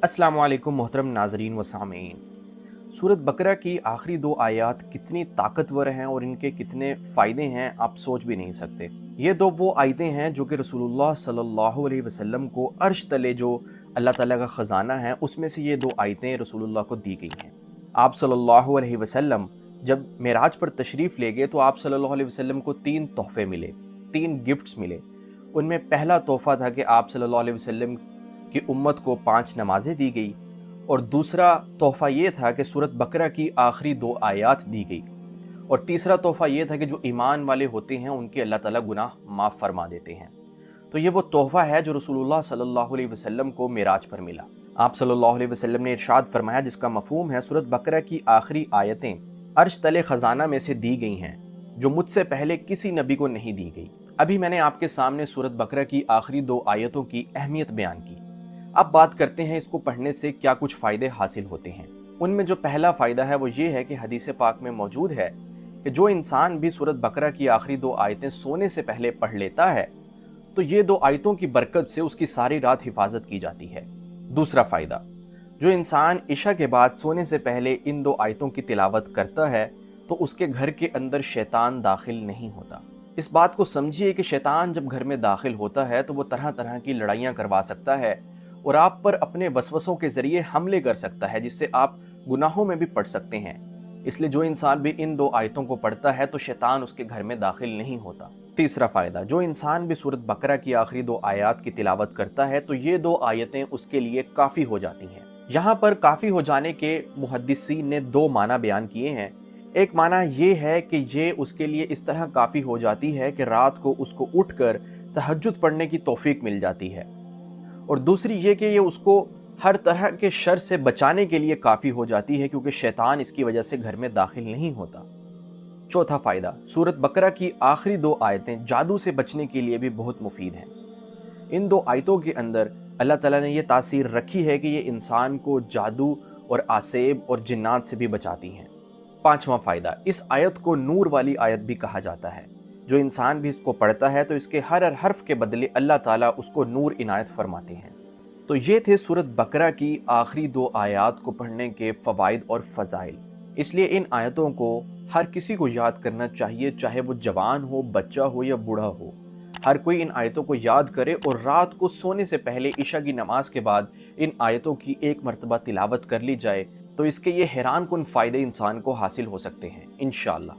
अस्सलाम वालेकुम मोहतरम नाजरीन व सामीन। सूरत बकरा की आखिरी दो आयत कितनी ताकतवर हैं और इनके कितने फ़ायदे हैं आप सोच भी नहीं सकते। ये दो वो आयतें हैं जो कि रसूलुल्लाह सल्लल्लाहु अलैहि वसल्लम को अर्श तले जो अल्लाह ताला का ख़जाना है उसमें से ये दो आयतें रसूलुल्लाह को दी गई हैं। आप सल्लल्लाहु अलैहि वसल्लम जब मेराज पर तशरीफ़ ले गए तो आप सल्लल्लाहु अलैहि वसल्लम को 3 तोहफ़े मिले, 3 गिफ्ट्स मिले। उनमें पहला तोहफ़ा था कि आप सल्लल्लाहु अलैहि वसल्लम की उम्मत को 5 नमाजें दी गई और दूसरा तोहफ़ा ये था कि सूरत बकरा की आखिरी 2 आयत दी गई और तीसरा तोहफ़ा ये था कि जो ईमान वाले होते हैं उनके अल्लाह ताला गुनाह माफ़ फरमा देते हैं। तो ये वो तोहफ़ा है जो रसूलुल्लाह सल्लल्लाहु अलैहि वसल्लम को मेराज पर मिला। आप सल्लल्लाहु अलैहि वसल्लम ने इरशाद फरमाया, जिसका मफ़हूम है सूरत बकरा की आखिरी आयतें अर्श तले ख़जाना में से दी गई हैं जो मुझसे पहले किसी नबी को नहीं दी गई। अभी मैंने आपके सामने सूरत बकरा की आखिरी 2 आयतों की अहमियत बयान की। अब बात करते हैं इसको पढ़ने से क्या कुछ फ़ायदे हासिल होते हैं। उनमें जो पहला फ़ायदा है वो ये है कि हदीस पाक में मौजूद है कि जो इंसान भी सूरत बकरा की आखिरी 2 आयतें सोने से पहले पढ़ लेता है तो ये 2 आयतों की बरकत से उसकी सारी रात हिफाजत की जाती है। दूसरा फ़ायदा, जो इंसान इशा के बाद सोने से पहले इन 2 आयतों की तिलावत करता है तो उसके घर के अंदर शैतान दाखिल नहीं होता। इस बात को समझिए कि शैतान जब घर में दाखिल होता है तो वो तरह तरह की लड़ाइयाँ करवा सकता है और आप पर अपने वसवसों के ज़रिए हमले कर सकता है, जिससे आप गुनाहों में भी पड़ सकते हैं। इसलिए जो इंसान भी इन 2 आयतों को पढ़ता है तो शैतान उसके घर में दाखिल नहीं होता। तीसरा फ़ायदा, जो इंसान भी सूरत बकरा की आखिरी 2 आयत की तिलावत करता है तो ये 2 आयतें उसके लिए काफ़ी हो जाती हैं। यहाँ पर काफ़ी हो जाने के मुहद्दिसीन ने 2 माना बयान किए हैं। एक माना ये है कि ये उसके लिए इस तरह काफ़ी हो जाती है कि रात को उसको उठकर तहज्जुद पढ़ने की तौफीक मिल जाती है, और दूसरी ये कि ये उसको हर तरह के शर से बचाने के लिए काफ़ी हो जाती है क्योंकि शैतान इसकी वजह से घर में दाखिल नहीं होता। चौथा फ़ायदा, सूरत बकरा की आखिरी 2 आयतें जादू से बचने के लिए भी बहुत मुफीद हैं। इन 2 आयतों के अंदर अल्लाह ताला ने यह तासीर रखी है कि ये इंसान को जादू और आसेब और जिन्नात से भी बचाती हैं। पांचवा फ़ायदा, इस आयत को नूर वाली आयत भी कहा जाता है। जो इंसान भी इसको पढ़ता है तो इसके हर हर्फ के बदले अल्लाह ताला उसको नूर इनायत फरमाते हैं। तो ये थे सूरत बकरा की आखिरी 2 आयत को पढ़ने के फ़वाइद और फ़ज़ाइल। इसलिए इन आयतों को हर किसी को याद करना चाहिए, चाहे वो जवान हो, बच्चा हो या बूढ़ा हो। हर कोई इन आयतों को याद करे और रात को सोने से पहले इशा की नमाज के बाद इन आयतों की एक मरतबा तिलावत कर ली जाए तो इसके ये हैरान कुन फ़ायदे इंसान को हासिल हो सकते हैं इंशाअल्लाह।